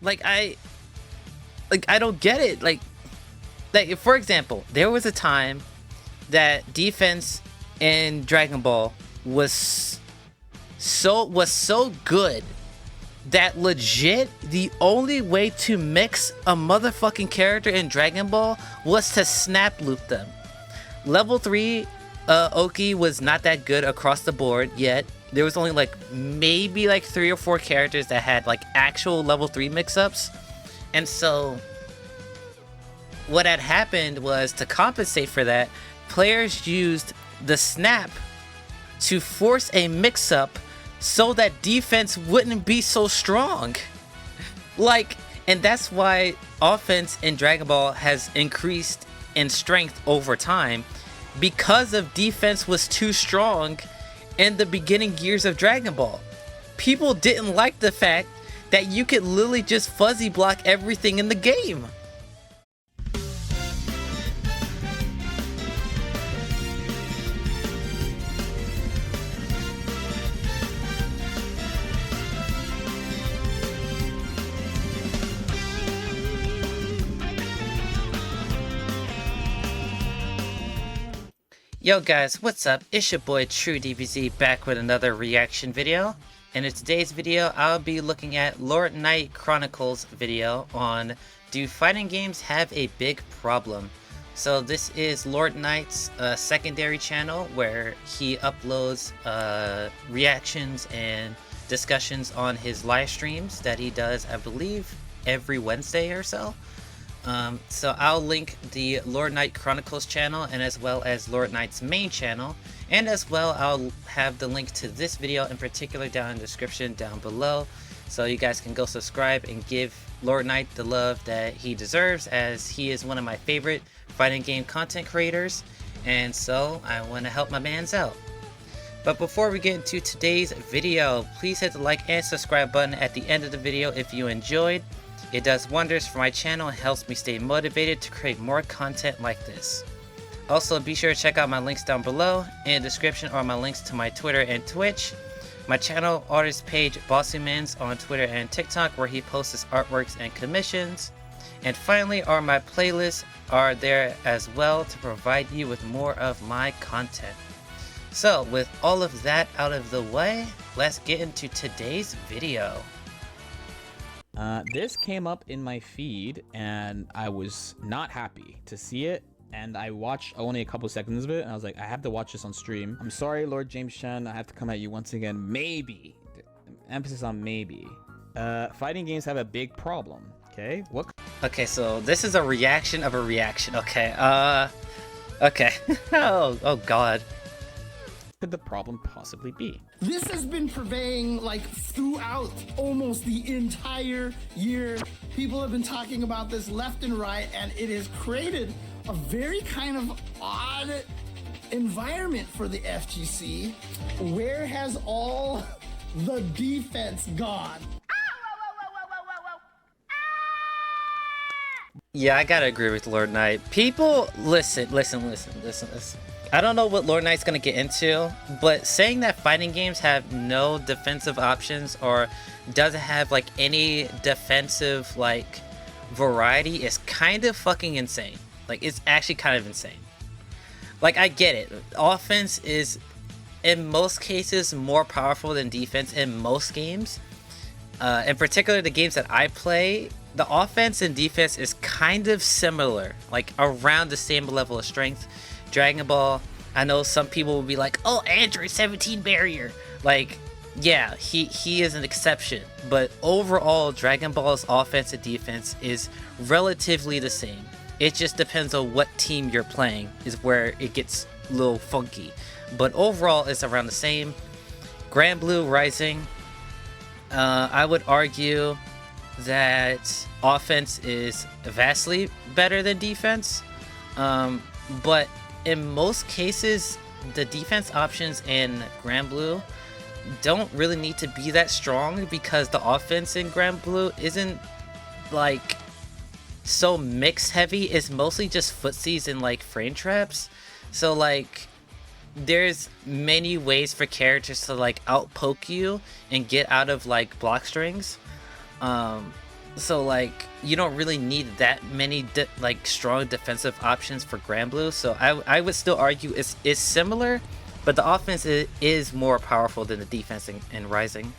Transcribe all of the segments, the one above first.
Like I don't get it. Like for example, there was a time that defense in Dragon Ball was so good that legit the only way to mix a motherfucking character in Dragon Ball was to snap loop them. Level 3 Oki was not that good across the board yet. There was only like maybe like 3 or 4 characters that had like actual level 3 mix-ups. And so what had happened was, to compensate for that, players used the snap to force a mix-up so that defense wouldn't be so strong. Like, and that's why offense in Dragon Ball has increased in strength over time, because of defense was too strong in the beginning years of Dragon Ball. People didn't like the fact that you could literally just fuzzy block everything in the game. Yo guys, what's up? It's your boy TRUEDBZ back with another reaction video. And in today's video, I'll be looking at Lord Knight Chronicles video on do fighting games have a big problem? So this is Lord Knight's secondary channel where he uploads reactions and discussions on his live streams that he does, I believe, every Wednesday or so. So I'll link the Lord Knight Chronicles channel and as well as Lord Knight's main channel, and as well I'll have the link to this video in particular down in the description down below, so you guys can go subscribe and give Lord Knight the love that he deserves, as he is one of my favorite fighting game content creators, and so I want to help my mans out. But before we get into today's video, please hit the like and subscribe button at the end of the video if you enjoyed. It does wonders for my channel and helps me stay motivated to create more content like this. Also, be sure to check out my links down below. In the description are my links to my Twitter and Twitch, my channel artist page bossumans on Twitter and TikTok where he posts his artworks and commissions, and finally are my playlists are there as well to provide you with more of my content. So with all of that out of the way, let's get into today's video. This came up in my feed and I was not happy to see it, and I watched only a couple seconds of it and I was like, I have to watch this on stream. I'm sorry, Lord James Chen, I have to come at you once again. Maybe, emphasis on maybe, fighting games have a big problem. Okay, what? Okay, so this is a reaction of a reaction. Okay, okay. oh god. Could the problem possibly be? This has been purveying like throughout almost the entire year. People have been talking about this left and right, and it has created a very kind of odd environment for the FGC. Where has all the defense gone? Yeah, I gotta agree with Lord Knight. People, listen. I don't know what Lord Knight's gonna get into, but saying that fighting games have no defensive options or doesn't have like any defensive like variety is kind of fucking insane. Like, it's actually kind of insane. Like, I get it. Offense is in most cases more powerful than defense in most games. In particular, the games that I play, the offense and defense is kind of similar, like around the same level of strength. Dragon Ball, I know some people will be like, oh, Android 17 barrier. Like, yeah, he is an exception. But overall, Dragon Ball's offense and defense is relatively the same. It just depends on what team you're playing is where it gets a little funky. But overall, it's around the same. Grand Blue Rising, I would argue that offense is vastly better than defense. But in most cases, the defense options in Grand Blue don't really need to be that strong because the offense in Grand Blue isn't like so mix heavy. It's mostly just footsies and like frame traps. So like there's many ways for characters to like outpoke you and get out of like block strings. So like you don't really need that many like strong defensive options for Granblue. So I would still argue it's similar, but the offense is more powerful than the defense in Rising.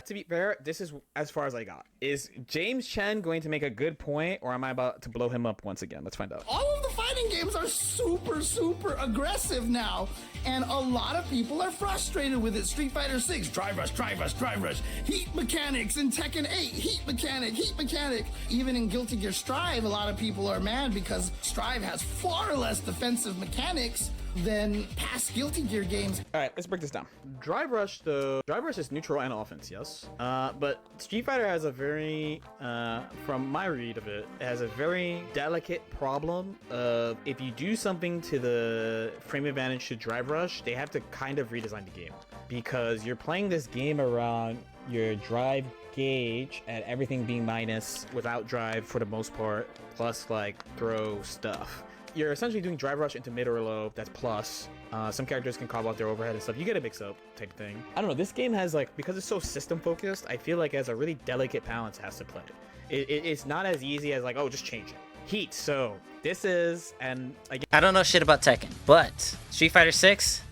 To be fair, this is as far as I got. Is James Chen going to make a good point, or am I about to blow him up once again? Let's find out. All of the fighting games are super aggressive now, and a lot of people are frustrated with it. Street Fighter 6, drive rush, drive rush, drive rush. Heat mechanics in Tekken 8, heat mechanic, heat mechanic. Even in Guilty Gear Strive, a lot of people are mad because Strive has far less defensive mechanics than past Guilty Gear games. All right, let's break this down. Drive rush, though. Drive rush is neutral and offense, yes. But Street Fighter has a very, from my read of it, it has a very delicate problem of if you do something to the frame advantage to drive rush, they have to kind of redesign the game because you're playing this game around your drive gauge and everything being minus without drive for the most part, plus like throw stuff. You're essentially doing drive rush into mid or low, that's plus. Some characters can carve out their overhead and stuff. You get a mix up type of thing. I don't know, this game has like, because it's so system focused, I feel like it has a really delicate balance it has to play. It's not as easy as like, oh, just change it. Heat, so this is, and again, I don't know shit about Tekken, but Street Fighter 6,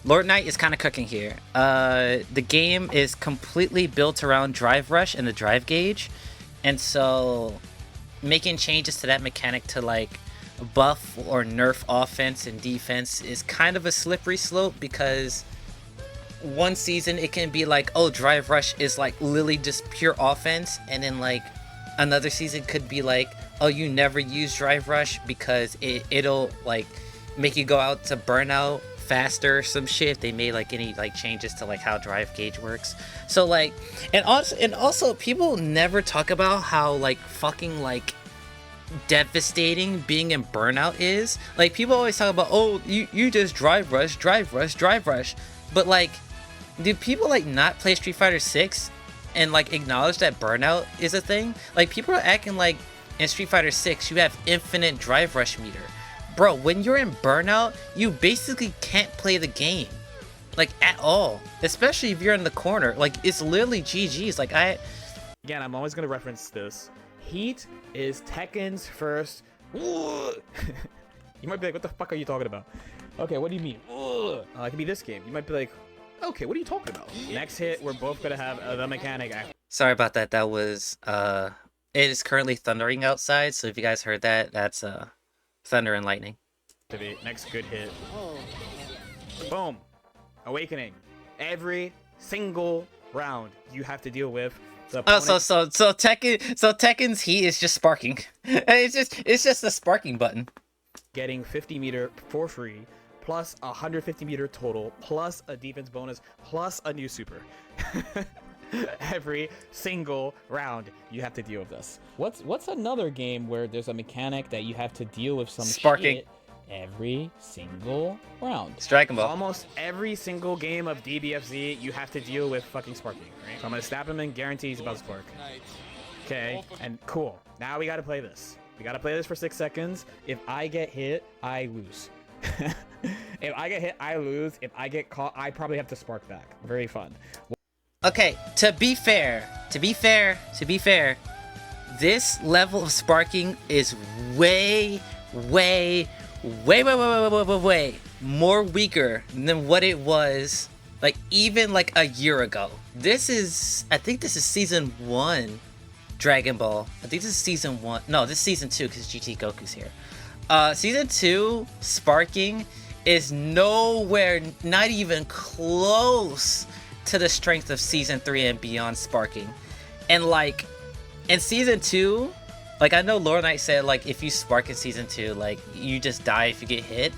Lord Knight is kind of cooking here. The game is completely built around drive rush and the drive gauge, and so making changes to that mechanic to like buff or nerf offense and defense is kind of a slippery slope, because one season it can be like, oh, drive rush is like literally just pure offense, and then like another season could be like, oh, you never use drive rush because it'll like make you go out to burnout faster or some shit if they made like any like changes to like how drive gauge works. So like, and also people never talk about how like fucking like devastating being in burnout is. Like people always talk about, oh, you just drive rush, but like, do people like not play Street Fighter 6 and like acknowledge that burnout is a thing? Like people are acting like in Street Fighter 6 you have infinite drive rush meter. Bro, when you're in burnout, you basically can't play the game like at all, especially if you're in the corner. Like it's literally GG's. Like again, I'm always gonna reference this. Heat is Tekken's first. You might be like, what the fuck are you talking about? Okay, what do you mean? It could be this game. You might be like, okay, what are you talking about? Next hit, we're both gonna have the mechanic. Sorry about that. That was it is currently thundering outside, so if you guys heard that, that's thunder and lightning. Next good hit. Boom. Awakening. Every single round you have to deal with. So Tekken's heat is just sparking. it's just a sparking button. Getting 50 meter for free, plus 150 meter total, plus a defense bonus, plus a new super. Every single round you have to deal with this. What's another game where there's a mechanic that you have to deal with some sparking shit every single round? Dragon Ball. Almost every single game of DBFZ you have to deal with fucking sparking, right? So I'm gonna snap him and guarantee he's about to spark. Okay, and cool. Now we gotta play this. We gotta play this for 6 seconds. If I get hit, I lose. If I get hit, I lose. If I get caught, I probably have to spark back. Very fun. Okay, to be fair, this level of sparking is way more weaker than what it was like even like a year ago. I think this is season 1 Dragon Ball. I think this is season 1. No, this is season 2 because GT Goku's here. Season 2 sparking is nowhere, not even close to the strength of season 3 and beyond sparking. And like in season 2, like I know Lord Knight said like if you spark in season 2, like you just die if you get hit.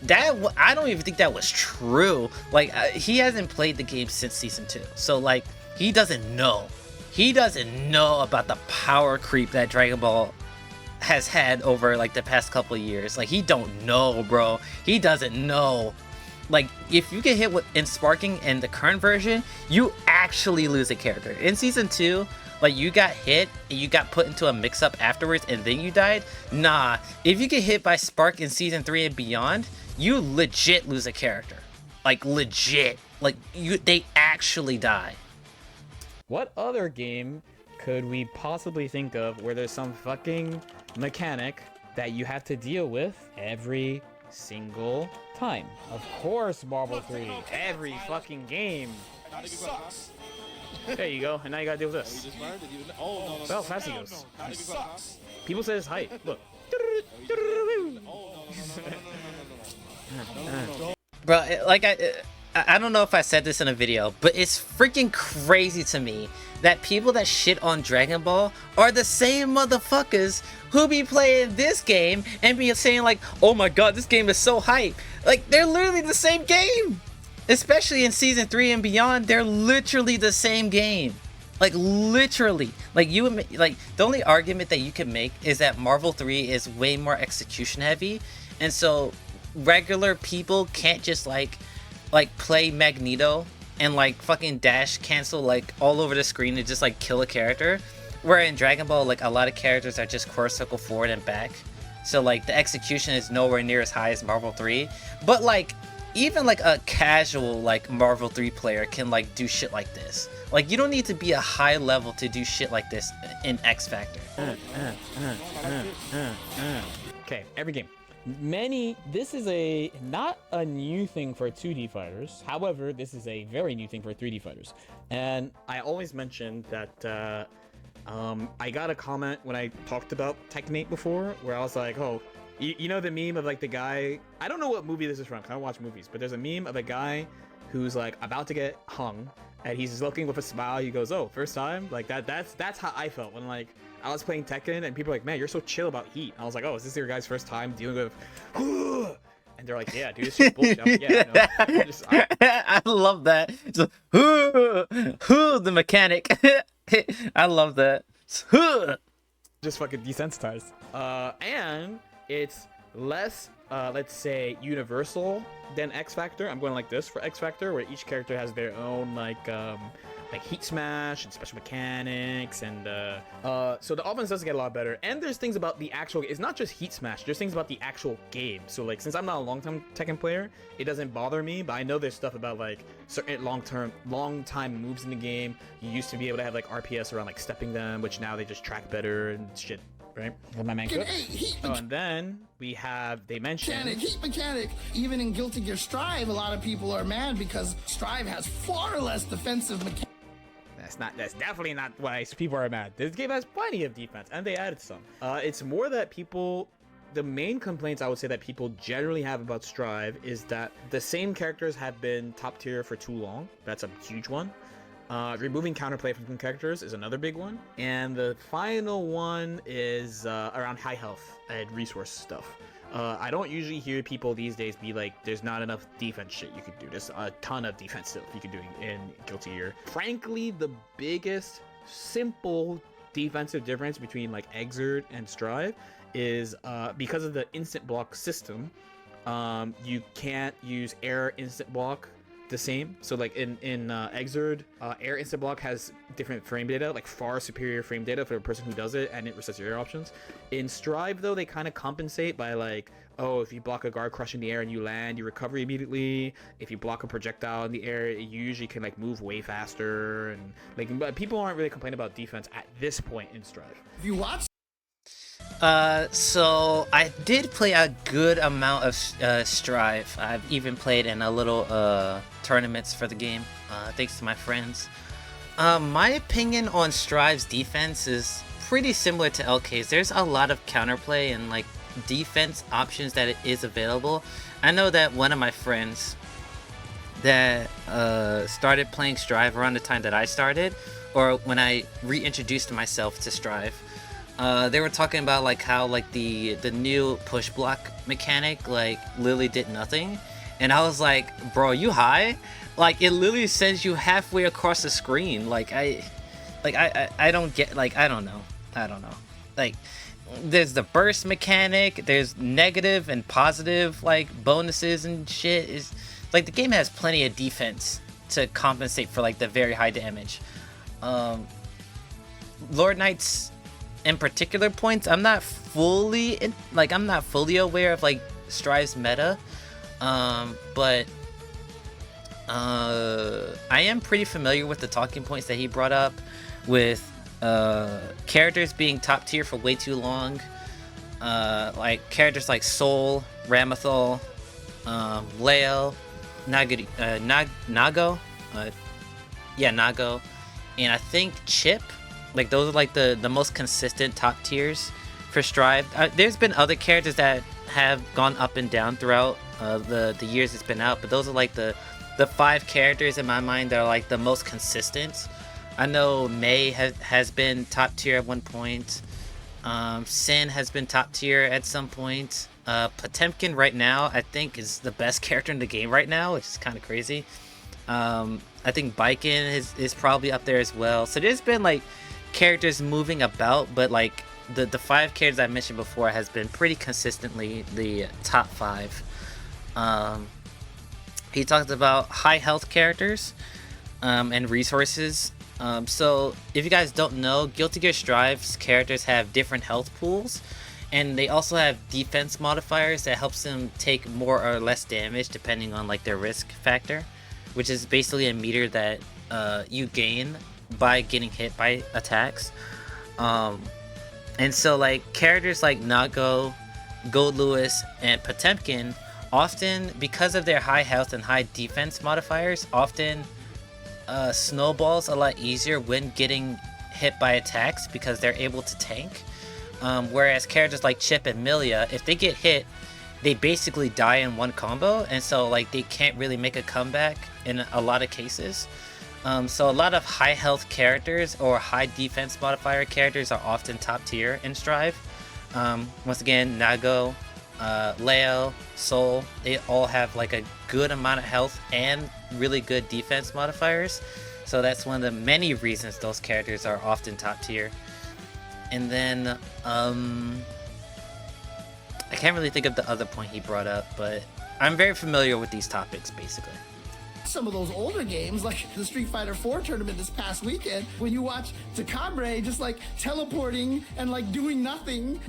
That I don't even think that was true. Like he hasn't played the game since season 2, so like he doesn't know about the power creep that Dragon Ball has had over like the past couple of years. Like he don't know, bro. He doesn't know. Like if you get hit in sparking in the current version, you actually lose a character. In season 2, like you got hit and you got put into a mix-up afterwards and then you died. Nah, if you get hit by spark in season 3 and beyond, you legit lose a character. Like legit. Like they actually die. What other game could we possibly think of where there's some fucking mechanic that you have to deal with every single time? Of course, Marvel 3. Every fucking game. Sucks. There you go. And now you gotta deal with You this. just learned it. Oh, no. Well, fast he goes. Sucks. People say it's hype. Look. Bro, like I don't know if I said this in a video, but it's freaking crazy to me that people that shit on Dragon Ball are the same motherfuckers who be playing this game and be saying like, oh my god, this game is so hype. Like, they're literally the same game. Especially in Season 3 and beyond, they're literally the same game. Like, literally. Like, the only argument that you can make is that Marvel 3 is way more execution heavy. And so, regular people can't just, like play Magneto and, like, fucking dash cancel, like, all over the screen and just, like, kill a character. Where in Dragon Ball, like, a lot of characters are just core circle forward and back. So, like, the execution is nowhere near as high as Marvel 3. But, like, even like a casual like Marvel 3 player can like do shit like this. Like, you don't need to be a high level to do shit like this in X Factor. Okay, every game. This is not a new thing for 2D fighters. However, this is a very new thing for 3D fighters. And I always mentioned that I got a comment when I talked about Tekken before, where I was like, oh, you know the meme of like the guy, I don't know what movie this is from, 'cause I don't watch movies, but there's a meme of a guy who's like about to get hung and he's looking with a smile. He goes, oh, first time? Like that's how I felt when like I was playing Tekken and people are like, man, you're so chill about heat. I was like, oh, is this your guys' first time dealing with and they're like, yeah, dude, it's just bullshit. Like, yeah, no. I love that. So, the mechanic. I love that. Just fucking desensitized. And it's less, let's say, universal than X Factor. I'm going like this for X Factor, where each character has their own like heat smash and special mechanics, and so the offense does get a lot better. And there's things about the actual, it's not just heat smash, there's things about the actual game. So like, since I'm not a long-time Tekken player, it doesn't bother me, but I know there's stuff about like certain long-time moves in the game. You used to be able to have like RPS around like stepping them, which now they just track better and shit. Right? Well, my man and then we have, they mentioned heat mechanic. Even in Guilty Gear Strive, a lot of people are mad because Strive has far less defensive mechanics. That's definitely not why people are mad. This game has plenty of defense, and they added some. It's more that the main complaints I would say that people generally have about Strive is that the same characters have been top tier for too long. That's a huge one. Removing counterplay from characters is another big one. And the final one is around high health and resource stuff. I don't usually hear people these days be like, there's not enough defense shit you could do. There's a ton of defense stuff you could do in Guilty Gear. Frankly, the biggest simple defensive difference between like Exert and Strive is because of the instant block system, you can't use air instant block the same. So like in Exerd, air instant block has different frame data, like far superior frame data for the person who does it, and it resets your air options. In Strive though, they kind of compensate by like, oh, if you block a guard crush in the air and you land, you recover immediately. If you block a projectile in the air, you usually can like move way faster, and like, but people aren't really complaining about defense at this point in Strive. If you watch so I did play a good amount of Strive. I've even played in a little tournaments for the game, thanks to my friends. My opinion on Strive's defense is pretty similar to LK's. There's a lot of counterplay and like defense options that it is available. I know that one of my friends that started playing Strive around the time that I started, or when I reintroduced myself to Strive, they were talking about like how like the new push block mechanic like literally did nothing, and I was like, bro, you high? Like, it literally sends you halfway across the screen. Like I don't get, like, I don't know. Like, there's the burst mechanic, there's negative and positive like bonuses and shit. Is like the game has plenty of defense to compensate for like the very high damage. Lord Knight's in particular points, I'm not fully aware of like Strive's meta, but I am pretty familiar with the talking points that he brought up with characters being top tier for way too long. Like characters like Soul, Ramathol, Leo, Nago, Nago, and I think Chip. Like those are like the most consistent top tiers for Strive. There's been other characters that have gone up and down throughout the years it's been out, but those are like the 5 characters in my mind that are like the most consistent. I know Mei has been top tier at one point. Sin has been top tier at some point. Potemkin right now I think is the best character in the game right now, which is kind of crazy. I think Baiken is probably up there as well. So there's been like characters moving about, but like the 5 characters I mentioned before has been pretty consistently the top 5. He talked about high health characters and resources. So if you guys don't know, Guilty Gear Strive's characters have different health pools, and they also have defense modifiers that helps them take more or less damage depending on like their risk factor, which is basically a meter that you gain by getting hit by attacks. And so like characters like Nago, Gold Lewis, and Potemkin often, because of their high health and high defense modifiers, often snowballs a lot easier when getting hit by attacks because they're able to tank. Whereas characters like Chip and Milia, if they get hit, they basically die in one combo, and so like they can't really make a comeback in a lot of cases. So a lot of high health characters or high defense modifier characters are often top tier in Strive. Once again, Nago, Leo, Soul, they all have like a good amount of health and really good defense modifiers. So that's one of the many reasons those characters are often top tier. And then I can't really think of the other point he brought up, but I'm very familiar with these topics basically. Some of those older games, like the Street Fighter 4 tournament this past weekend, when you watch Takabre just like teleporting and like doing nothing.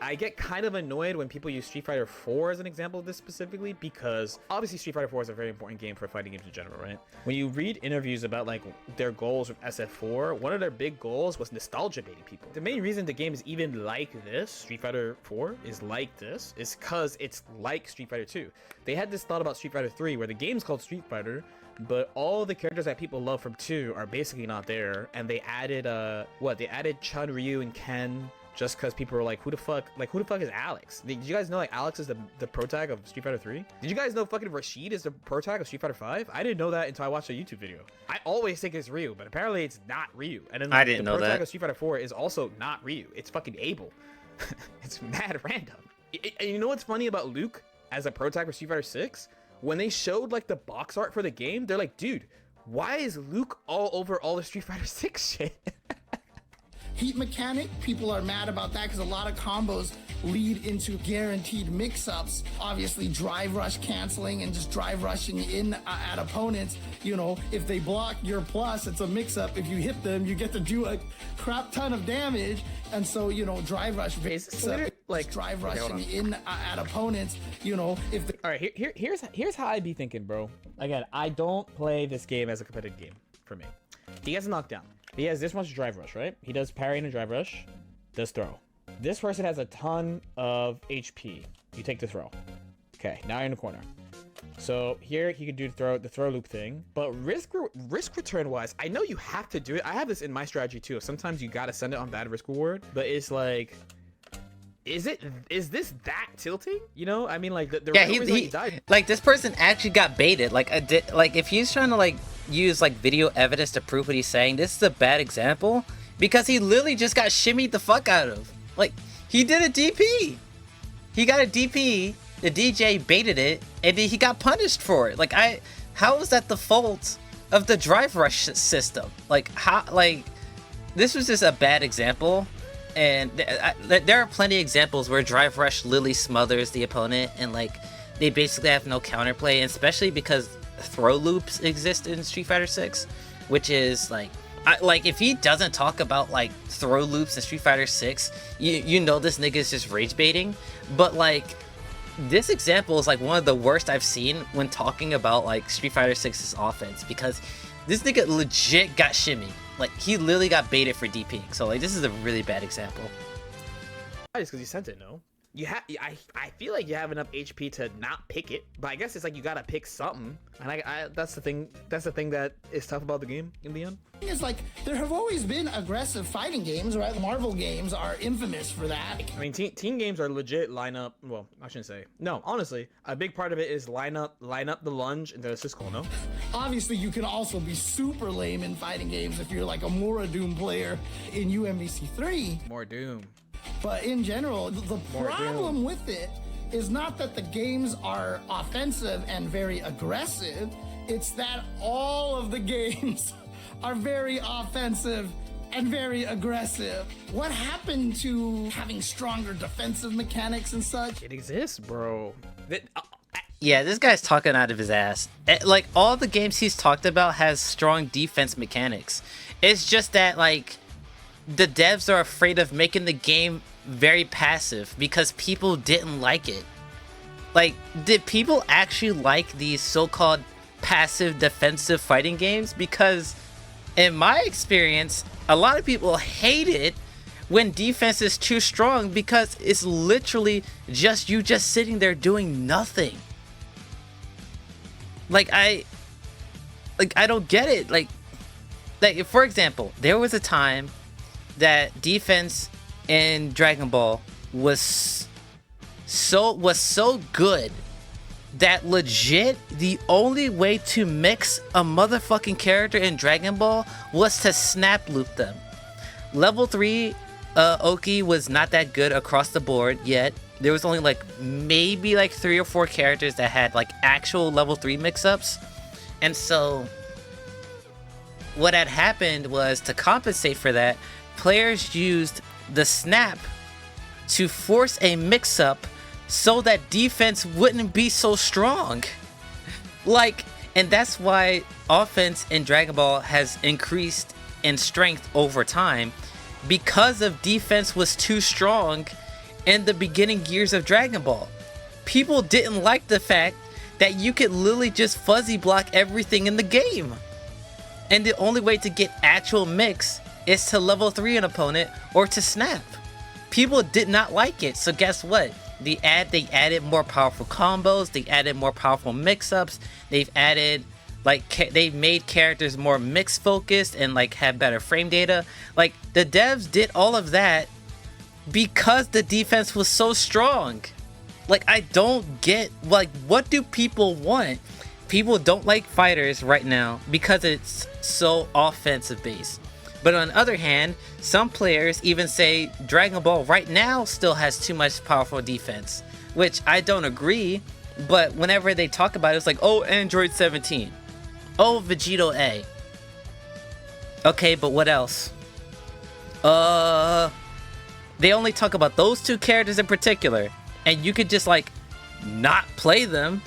I get kind of annoyed when people use Street Fighter 4 as an example of this specifically, because obviously Street Fighter 4 is a very important game for fighting games in general, right? When you read interviews about like their goals with SF4, one of their big goals was nostalgia baiting people. The main reason the game is even like this, Street Fighter 4 is like this, is because it's like Street Fighter 2. They had this thought about Street Fighter 3 where the game's called Street Fighter, but all the characters that people love from 2 are basically not there, and they added they added Chun, Ryu, and Ken just because people were like, who the fuck is Alex? Did you guys know like Alex is the pro tag of Street Fighter 3? Did you guys know fucking Rashid is the pro tag of Street Fighter 5? I didn't know that until I watched a YouTube video. I always think it's Ryu, but apparently it's not Ryu. And then I didn't know the pro that. tag of Street Fighter 4 is also not Ryu. It's fucking Abel. It's mad random. And you know what's funny about Luke as a pro tag for Street Fighter 6? When they showed like the box art for the game, they're like, dude, why is Luke all over all the Street Fighter 6 shit? Heat mechanic, people are mad about that because a lot of combos lead into guaranteed mix-ups. Obviously, drive rush canceling and just drive rushing in at opponents. You know, if they block your plus, it's a mix-up. If you hit them, you get to do a crap ton of damage. And so, you know, drive rush like drive rushing in at opponents. You know, if they... All right, here's how I be thinking, bro. Again, I don't play this game as a competitive game for me. He gets a knockdown. He has this much drive rush, right? He does parry and a drive rush, does throw. This person has a ton of HP. You take the throw. Okay, now you're in the corner. So here he can do the throw loop thing, but risk return wise, I know you have to do it. I have this in my strategy too. Sometimes you gotta send it on bad risk reward, but it's like, is this that tilting? You know, I mean, like yeah, he died. Like this person actually got baited. Like if he's trying to like use like video evidence to prove what he's saying, this is a bad example because he literally just got shimmied the fuck out of. Like he did a DP, he got a DP, the DJ baited it, and then he got punished for it. Like how is that the fault of the drive rush system? Like how, like this was just a bad example. And there are plenty of examples where drive rush literally smothers the opponent and like they basically have no counterplay, and especially because throw loops exist in Street Fighter 6, which is like if he doesn't talk about like throw loops in Street Fighter 6, you know this nigga is just rage baiting. But like this example is like one of the worst I've seen when talking about like Street Fighter 6's offense, because this nigga legit got shimmy. like he literally got baited for DPing. So like this is a really bad example. It's because you sent it, no? You have. I feel like you have enough HP to not pick it, but I guess it's like you gotta pick something, and I that's the thing. That's the thing that is tough about the game in the end. It's like there have always been aggressive fighting games, right? The Marvel games are infamous for that. I mean, team games are legit lineup. Well, I shouldn't say. No, honestly, a big part of it is line up the lunge into the Siskel, no? Obviously, you can also be super lame in fighting games if you're like a Mora Doom player in UMVC 3. More Doom. But in general, the problem with it is not that the games are offensive and very aggressive. It's that all of the games are very offensive and very aggressive. What happened to having stronger defensive mechanics and such? It exists, bro. Yeah, this guy's talking out of his ass. Like all the games he's talked about has strong defense mechanics. It's just that like the devs are afraid of making the game very passive because people didn't like it. Like, did people actually like these so-called passive defensive fighting games? Because in my experience, a lot of people hate it when defense is too strong because it's literally just you just sitting there doing nothing. Like I don't get it. Like for example, there was a time that defense in Dragon Ball was so good that legit the only way to mix a motherfucking character in Dragon Ball was to snap loop them. Level 3 Oki was not that good across the board yet. There was only like maybe like 3 or 4 characters that had like actual level 3 mix-ups. And so what had happened was, to compensate for that, players used the snap to force a mix-up so that defense wouldn't be so strong. Like, and that's why offense in Dragon Ball has increased in strength over time, because of defense was too strong in the beginning years of Dragon Ball. People didn't like the fact that you could literally just fuzzy block everything in the game. And the only way to get actual mix is to level 3 an opponent or to snap. People did not like it. So guess what? They added more powerful combos. They added more powerful mix-ups. They've added they've made characters more mix focused and like have better frame data. Like the devs did all of that because the defense was so strong. Like I don't get, like, what do people want? People don't like fighters right now because it's so offensive based. But on the other hand, some players even say Dragon Ball right now still has too much powerful defense, which I don't agree. But whenever they talk about it, it's like, oh, Android 17. Oh, Vegito A. Okay, but what else? They only talk about those 2 characters in particular. And you could just, like, not play them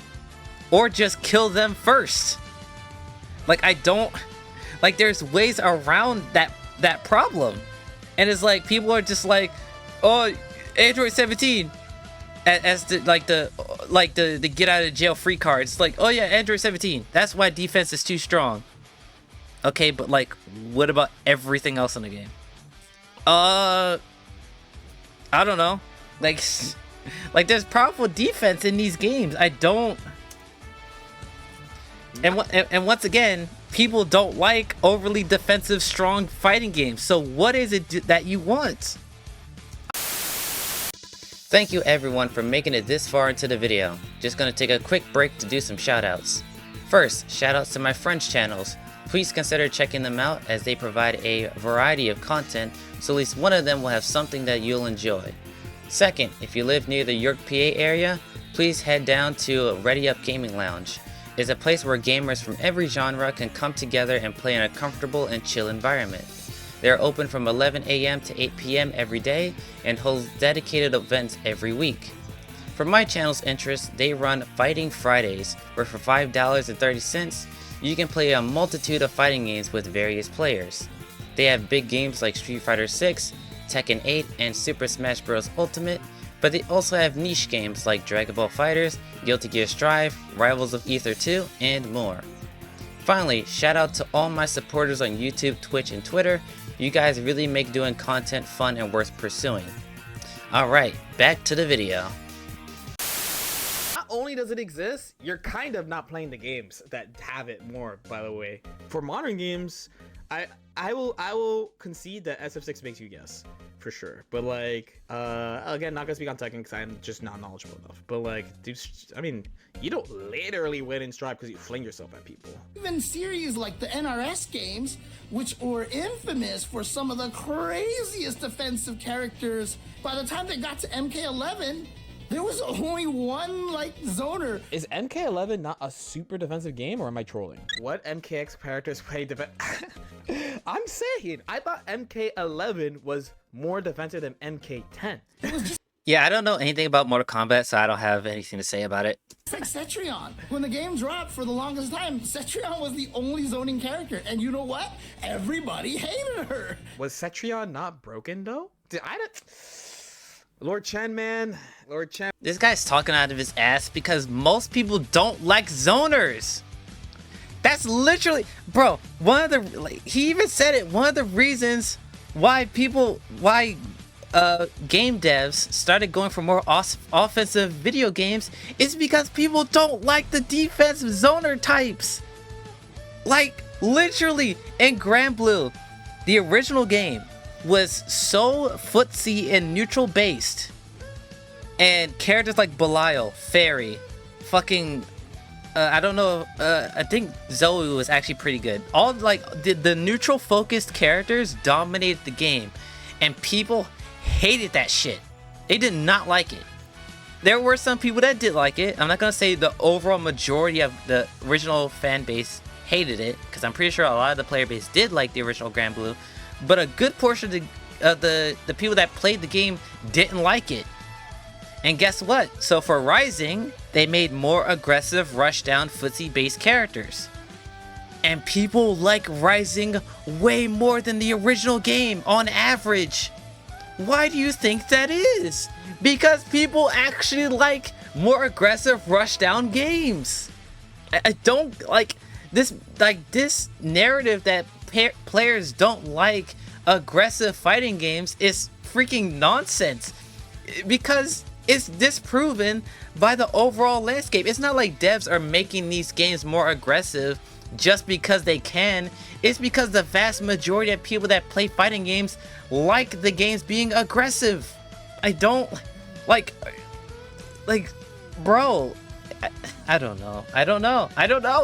or just kill them first. Like, I don't... Like, there's ways around that problem. And it's like, people are just like, oh, Android 17. As the get out of jail free card. It's like, oh yeah, Android 17. That's why defense is too strong. Okay, but like, what about everything else in the game? I don't know. Like there's powerful defense in these games. I don't. And once again, people don't like overly defensive, strong fighting games. So what is it that you want? Thank you everyone for making it this far into the video. Just gonna take a quick break to do some shoutouts. First, shoutouts to my friends' channels. Please consider checking them out as they provide a variety of content, so at least one of them will have something that you'll enjoy. Second, if you live near the York, PA area, please head down to Ready Up Gaming Lounge. It's a place where gamers from every genre can come together and play in a comfortable and chill environment. They are open from 11 AM to 8 PM every day and hold dedicated events every week. For my channel's interest, they run Fighting Fridays, where for $5.30 you can play a multitude of fighting games with various players. They have big games like Street Fighter 6, Tekken 8, and Super Smash Bros. Ultimate, but they also have niche games like Dragon Ball FighterZ, Guilty Gear Strive, Rivals of Ether 2, and more. Finally, shout out to all my supporters on YouTube, Twitch, and Twitter. You guys really make doing content fun and worth pursuing. Alright, back to the video. Not only does it exist, you're kind of not playing the games that have it more, by the way. For modern games, I will concede that SF6 makes you guess. For sure, but like again, not gonna speak on Tekken because I'm just not knowledgeable enough, but like, dude, I mean, you don't literally win in Stripe because you fling yourself at people. Even series like the NRS games, which were infamous for some of the craziest defensive characters, by the time they got to MK11, there was only one like zoner. Is MK11 not a super defensive game, or am I trolling? What MKX characters play defense? I'm saying, I thought MK11 was more defensive than MK10. Yeah, I don't know anything about Mortal Kombat, so I don't have anything to say about it. It's like Cetrion. When the game dropped, for the longest time, Cetrion was the only zoning character. And you know what? Everybody hated her. Was Cetrion not broken though? Lord Chen, man. Lord Chen. This guy's talking out of his ass because most people don't like zoners. That's literally, bro, one of the, like, he even said it, one of the reasons why game devs started going for more offensive video games is because people don't like the defensive zoner types. Like, literally, in Grand Blue, the original game was so footsie and neutral based, and characters like Belial, Fairy, fucking I don't know, I think Zoe was actually pretty good. All like the neutral focused characters dominated the game, and people hated that shit. They did not like it. There were some people that did like it. I'm not gonna say the overall majority of the original fan base hated it, because I'm pretty sure a lot of the player base did like the original Grand Blue, but a good portion of the people that played the game didn't like it. And guess what? So for Rising, they made more aggressive rushdown footsie based characters. And people like Rising way more than the original game on average. Why do you think that is? Because people actually like more aggressive rushdown games. I don't like this narrative that players don't like aggressive fighting games is freaking nonsense, because it's disproven by the overall landscape. It's not like devs are making these games more aggressive just because they can. It's because the vast majority of people that play fighting games like the games being aggressive. I don't like bro, I don't know,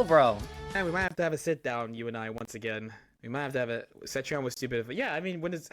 bro. And we might have to have a sit down, you and I, once again. We might have to have a Cetrion was stupid, but yeah, I mean, when it's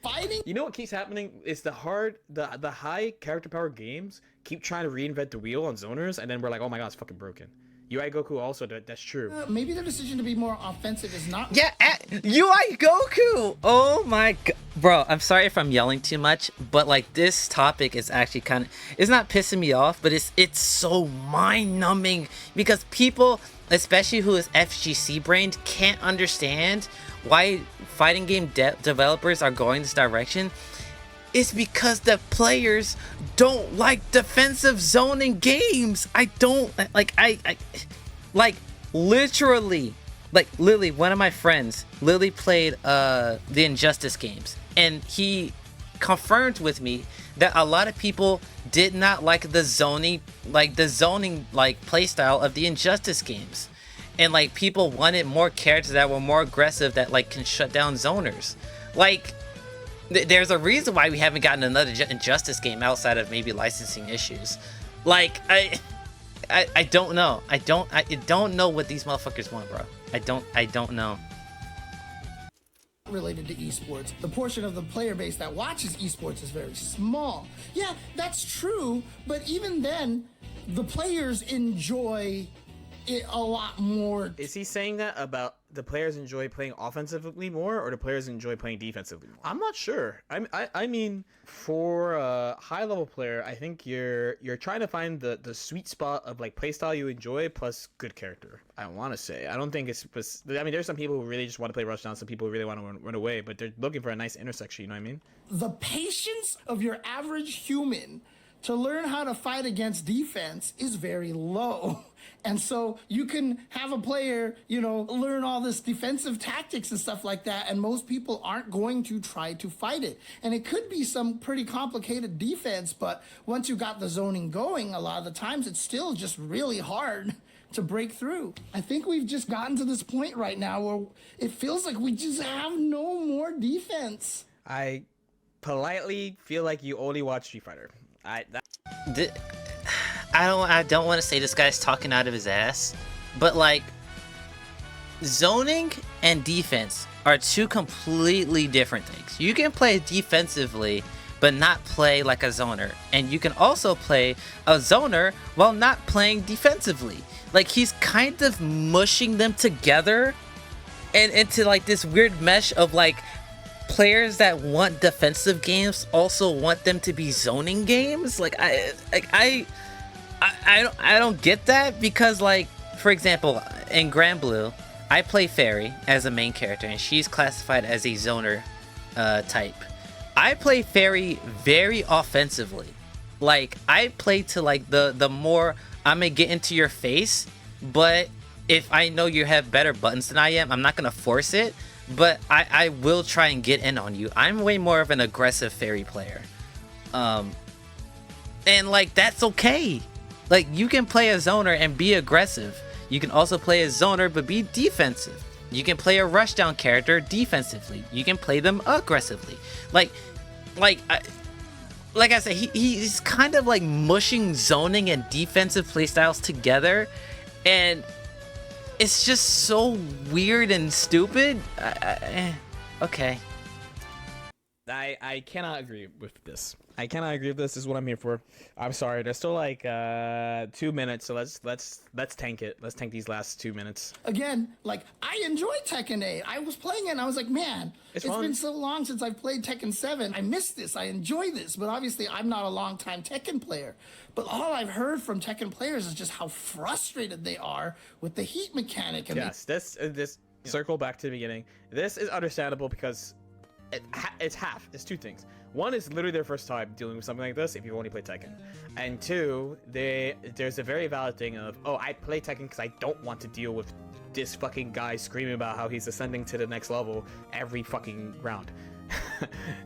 Fighting? you know what keeps happening is the high character power games keep trying to reinvent the wheel on zoners, and then we're like, oh my god, it's fucking broken. UI Goku also, that's true. Maybe their decision to be more offensive is not. Yeah, UI Goku. Oh my god, bro. I'm sorry if I'm yelling too much, but like this topic is actually kind of, it's not pissing me off, but it's so mind numbing, because people, especially who is FGC brained, can't understand why fighting game developers are going this direction. It's because the players don't like defensive zoning games. I don't like, I literally, one of my friends literally played the Injustice games, and he confirmed with me that a lot of people did not like the zoning playstyle of the Injustice games, and like people wanted more characters that were more aggressive, that like can shut down zoners. Like there's a reason why we haven't gotten another Injustice game outside of maybe licensing issues. Like I don't know. I don't know what these motherfuckers want, bro. I don't know. Related to esports, the portion of the player base that watches esports is very small. Yeah, that's true, but even then, the players enjoy it a lot more. Is he saying that about the players enjoy playing offensively more, or the players enjoy playing defensively more? I'm not sure. I mean, for a high level player, I think you're trying to find the sweet spot of like playstyle you enjoy plus good character. I want to say, I don't think it's. I mean, there's some people who really just want to play rushdown, some people who really want to run away, but they're looking for a nice intersection. You know what I mean? The patience of your average human to learn how to fight against defense is very low. And so you can have a player, you know, learn all this defensive tactics and stuff like that, and most people aren't going to try to fight it. And it could be some pretty complicated defense, but once you got the zoning going, a lot of the times it's still just really hard to break through. I think we've just gotten to this point right now where it feels like we just have no more defense. I politely feel like you only watch Street Fighter. I don't want to say this guy's talking out of his ass, but like, zoning and defense are two completely different things. You can play defensively but not play like a zoner, and you can also play a zoner while not playing defensively. Like, he's kind of mushing them together and into like this weird mesh of like, players that want defensive games also want them to be zoning games. Like, I don't get that, because like, for example, in Grand Blue, I play Fairy as a main character and she's classified as a zoner type. I play Fairy very offensively. Like, I play to like the more I'm gonna get into your face, but if I know you have better buttons than I am, I'm not gonna force it, but I will try and get in on you. I'm way more of an aggressive Fairy player. And like, that's okay. Like, you can play a zoner and be aggressive. You can also play a zoner but be defensive. You can play a rushdown character defensively. You can play them aggressively. Like I said, he's kind of like mushing zoning and defensive playstyles together, and it's just so weird and stupid. Okay. I cannot agree with this. I cannot agree with this. This is what I'm here for. I'm sorry. There's still like 2 minutes, so let's tank it. Let's tank these last 2 minutes. Again, like, I enjoy Tekken 8. I was playing it and I was like, man, it's been so long since I've played Tekken 7. I miss this. I enjoy this. But obviously, I'm not a long-time Tekken player. But all I've heard from Tekken players is just how frustrated they are with the heat mechanic. And yes, this circle back to the beginning. This is understandable because it's half. It's two things. One is literally their first time dealing with something like this if you've only played Tekken. And two, there's a very valid thing of, oh, I play Tekken because I don't want to deal with this fucking guy screaming about how he's ascending to the next level every fucking round.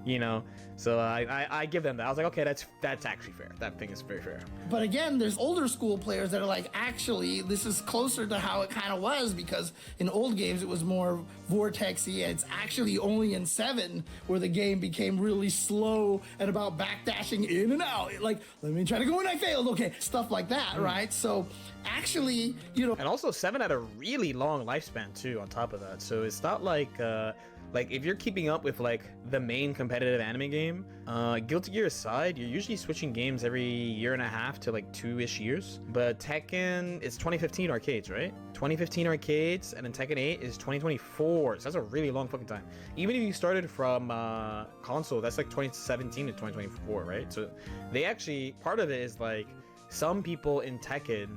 You know, so I give them that. I was like, okay, that's actually fair. That thing is very fair. But again, there's older school players that are like, actually, this is closer to how it kind of was, because in old games it was more vortexy, and it's actually only in 7 where the game became really slow and about backdashing in and out. Like, let me try to go and I failed. Okay, stuff like that, right? So actually, you know, and also 7 had a really long lifespan too on top of that. So it's not like if you're keeping up with like the main competitive anime game, Guilty Gear aside, you're usually switching games every year and a half to like 2-ish years. But Tekken is 2015 arcades, right? 2015 arcades, and then Tekken 8 is 2024. So that's a really long fucking time. Even if you started from console, that's like 2017 to 2024, right? So they actually, part of it is like, some people in Tekken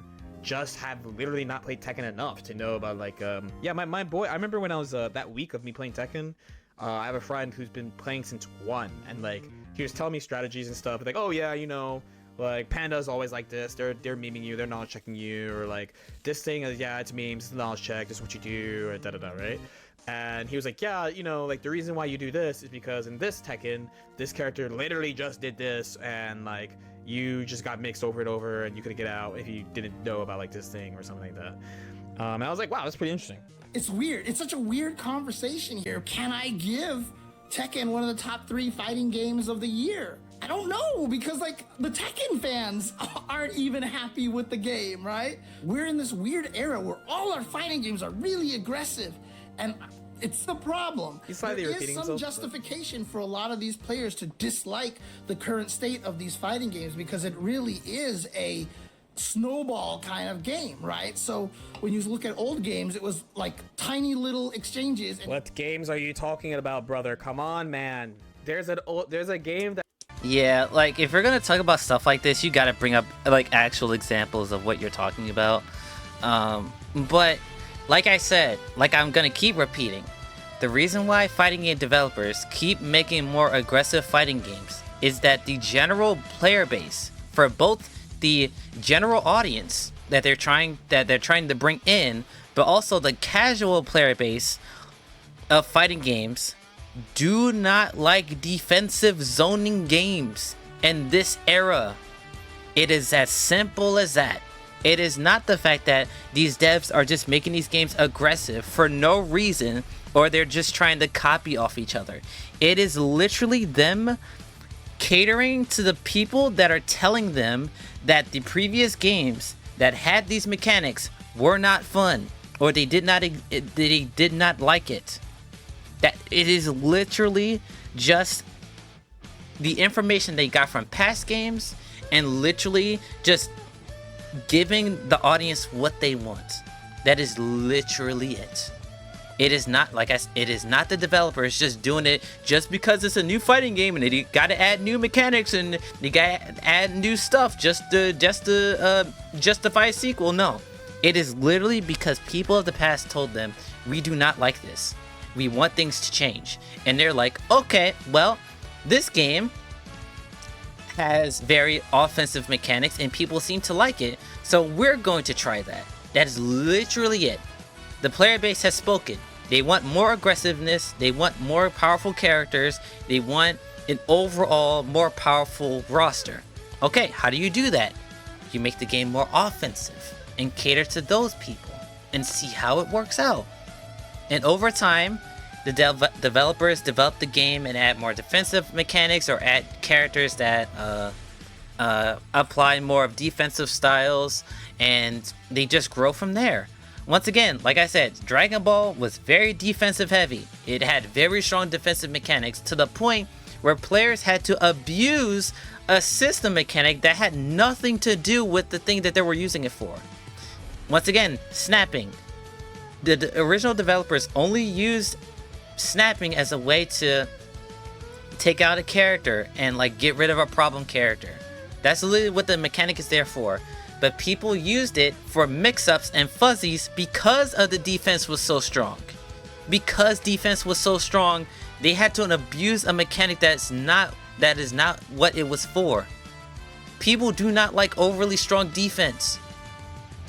just have literally not played Tekken enough to know about like yeah, my boy, I remember when I was that week of me playing Tekken, I have a friend who's been playing since 1, and like he was telling me strategies and stuff like, oh yeah, you know, like Panda's always like this, they're memeing you, they're knowledge checking you, or like this thing is, yeah, it's memes, it's knowledge check, this is what you do, or da da da, right? And he was like, yeah, you know, like the reason why you do this is because in this Tekken, this character literally just did this, and like you just got mixed over and over, and you couldn't get out if you didn't know about like this thing or something like that. And I was like, wow, that's pretty interesting. It's weird. It's such a weird conversation here. Can I give Tekken one of the top 3 fighting games of the year? I don't know, because like the Tekken fans aren't even happy with the game, right? We're in this weird era where all our fighting games are really aggressive, and it's the problem. There is some justification for a lot of these players to dislike the current state of these fighting games, because it really is a snowball kind of game, right? So when you look at old games, it was like tiny little exchanges. What games are you talking about, brother? Come on, man. There's a game that... Yeah, like, if we're gonna talk about stuff like this, you gotta bring up like actual examples of what you're talking about. But like I said, like I'm gonna keep repeating, the reason why fighting game developers keep making more aggressive fighting games is that the general player base for both the general audience that they're trying to bring in, but also the casual player base of fighting games do not like defensive zoning games in this era. It is as simple as that. It is not the fact that these devs are just making these games aggressive for no reason, or they're just trying to copy off each other. It is literally them catering to the people that are telling them that the previous games that had these mechanics were not fun, or they did not like it. That it is literally just the information they got from past games and literally just giving the audience what they want. That is literally it. It is not it is not the developers just doing it just because it's a new fighting game and they got to add new mechanics and they got to add new stuff just to justify a sequel. No, it is literally because people of the past told them, we do not like this. We want things to change. And they're like, okay, well, this game has very offensive mechanics and people seem to like it, so we're going to try that. That is literally it. The player base has spoken. They want more aggressiveness, they want more powerful characters, they want an overall more powerful roster. Okay, how do you do that? You make the game more offensive and cater to those people and see how it works out. And over time, the developers develop the game and add more defensive mechanics or add characters that apply more of defensive styles, and they just grow from there. Once again, like I said, Dragon Ball was very defensive heavy. It had very strong defensive mechanics to the point where players had to abuse a system mechanic that had nothing to do with the thing that they were using it for. Once again, snapping. The original developers only used snapping as a way to take out a character and like get rid of a problem character. That's literally what the mechanic is there for. But people used it for mix-ups and fuzzies because of the defense was so strong. Because defense was so strong, they had to abuse a mechanic that is not what it was for. People do not like overly strong defense.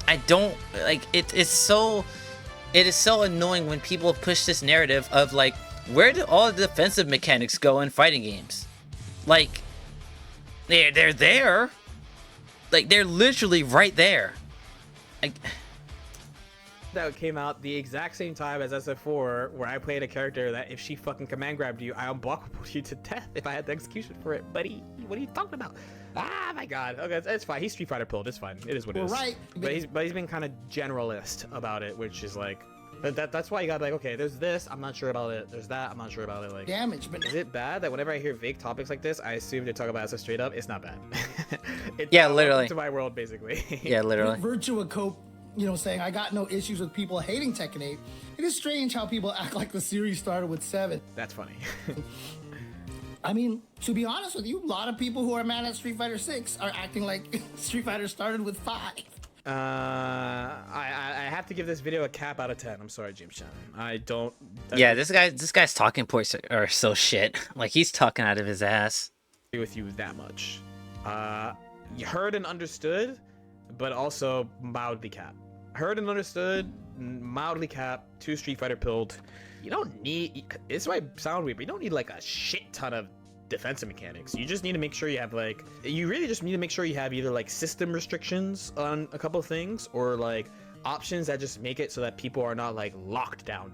I don't like it. It is so annoying when people push this narrative of like, where do all the defensive mechanics go in fighting games? Like, they're there. Like, they're literally right there. Like, that came out the exact same time as SF4, where I played a character that if she fucking command grabbed you, I unblockable you to death if I had the execution for it. Buddy, what are you talking about? Ah, my God. Okay, it's fine. He's Street Fighter pilled. It's fine. It is what it is. Right. But he's been kind of generalist about it, which is like, that's why you got like, okay, there's this, I'm not sure about it. There's that, I'm not sure about it. Like, damage, but is it bad that whenever I hear vague topics like this, I assume they talk about SF straight up? It's not bad. yeah, literally. To my world, basically. Yeah, literally. Virtua Cope, saying I got no issues with people hating Tekken 8. It is strange how people act like the series started with 7. That's funny. I mean, to be honest with you, a lot of people who are mad at Street Fighter 6 are acting like Street Fighter started with 5. I have to give this video a cap out of 10. I'm sorry, James Chan. Yeah, this guy's talking points are so shit. Like, he's talking out of his ass. Agree with you that much. You heard and understood, but also mildly capped. Heard and understood, mildly capped, 2 Street Fighter pilled. You don't need, this might sound weird, but you don't need like a shit ton of defensive mechanics. You just need to make sure you have like, you really just need to make sure you have either like system restrictions on a couple of things, or like options that just make it so that people are not like locked down.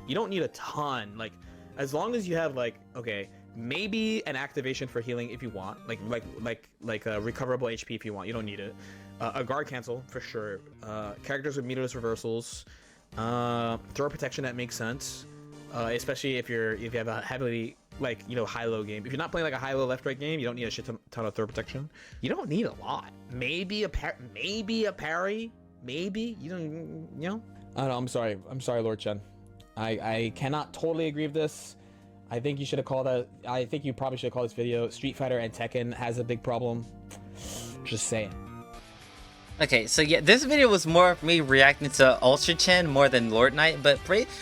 You don't need a ton, like as long as you have like, okay, maybe an activation for healing if you want, like a recoverable HP if you want. You don't need it. A guard cancel for sure. Characters with meterless reversals. Throw protection that makes sense. Especially if you have a heavily high-low game. If you're not playing like a high-low left-right game, you don't need a shit ton of throw protection. You don't need a lot. Maybe a parry. Maybe you don't. You know. I don't know. I'm sorry, Lord Chen. I cannot totally agree with this. I think you should have called that. I think you probably should have called this video Street Fighter and Tekken has a big problem. Just saying. Okay, so yeah, this video was more of me reacting to Ultra Chen more than Lord Knight, but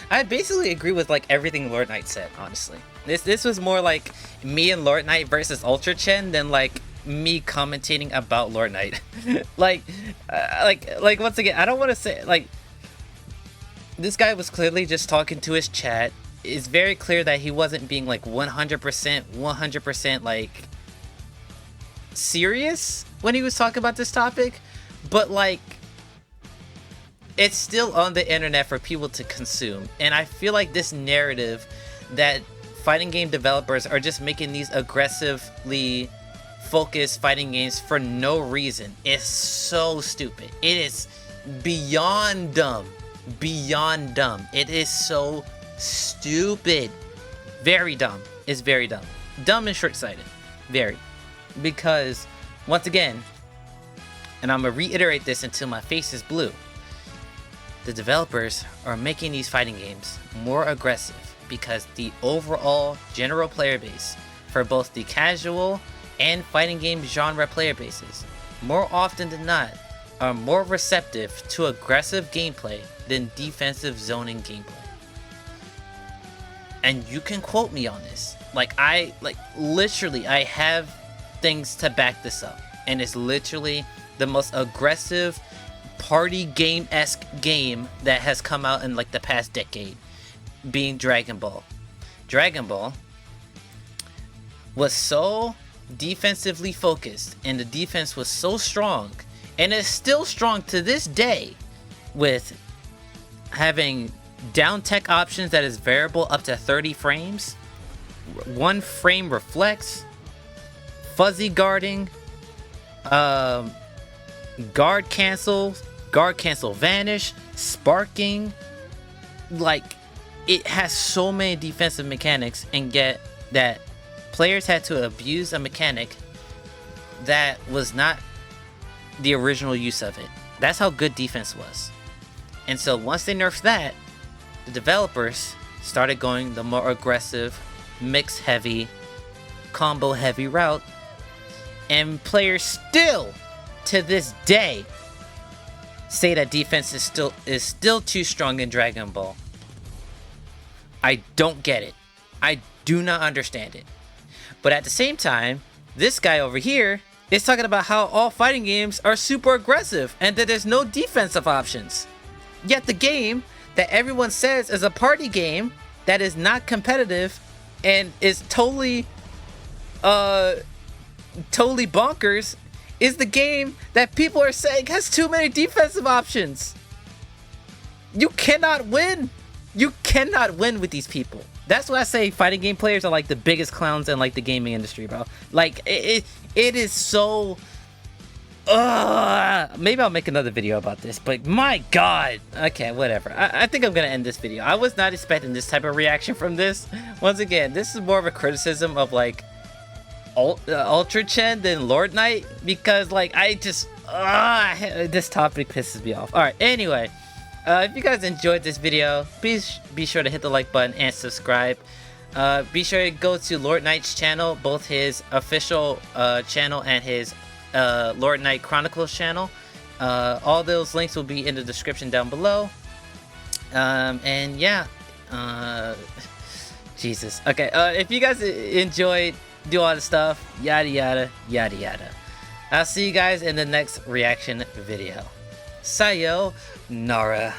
I basically agree with like everything Lord Knight said, honestly. This was more like me and Lord Knight versus Ultra Chen than like me commentating about Lord Knight. like once again, I don't want to say like this guy was clearly just talking to his chat. It's very clear that he wasn't being like 100% like serious when he was talking about this topic, but like it's still on the internet for people to consume. And I feel like this narrative that fighting game developers are just making these aggressively focused fighting games for no reason is so stupid. It is beyond dumb. Beyond dumb. It is so stupid. Very dumb. It's very dumb. Dumb and short-sighted. Very. Because, once again, and I'm gonna reiterate this until my face is blue, the developers are making these fighting games more aggressive because the overall general player base for both the casual and fighting game genre player bases, more often than not, are more receptive to aggressive gameplay than defensive zoning gameplay. And you can quote me on this. Literally, I have things to back this up. And it's literally the most aggressive party game-esque game that has come out in like the past decade, being Dragon Ball. Dragon Ball was so defensively focused, and the defense was so strong, and it's still strong to this day, with having down tech options that is variable up to 30 frames, 1 frame reflex, fuzzy guarding, guard cancel vanish, sparking. Like, it has so many defensive mechanics, and yet that players had to abuse a mechanic that was not the original use of it. That's how good defense was. And so once they nerfed that, the developers started going the more aggressive, mix heavy, combo heavy route, and players still to this day say that defense is still too strong in Dragon Ball. I don't get it. I do not understand it. But at the same time, this guy over here is talking about how all fighting games are super aggressive and that there's no defensive options. Yet the game that everyone says is a party game that is not competitive and is totally bonkers is the game that people are saying has too many defensive options. You cannot win. You cannot win with these people. That's why I say fighting game players are like the biggest clowns in like the gaming industry, bro. Like it is so. Maybe I'll make another video about this, but my God. Okay, whatever. I think I'm gonna end this video. I was not expecting this type of reaction from this. Once again, this is more of a criticism of like Ultra Chen than Lord Knight, because like I just this topic pisses me off. All right. Anyway. If you guys enjoyed this video, please be sure to hit the like button and subscribe. Be sure to go to Lord Knight's channel, both his official channel and his Lord Knight Chronicles channel. All those links will be in the description down below. And yeah, Jesus. Okay, if you guys enjoyed, do all the stuff, yada yada yada yada. I'll see you guys in the next reaction video. Sayonara.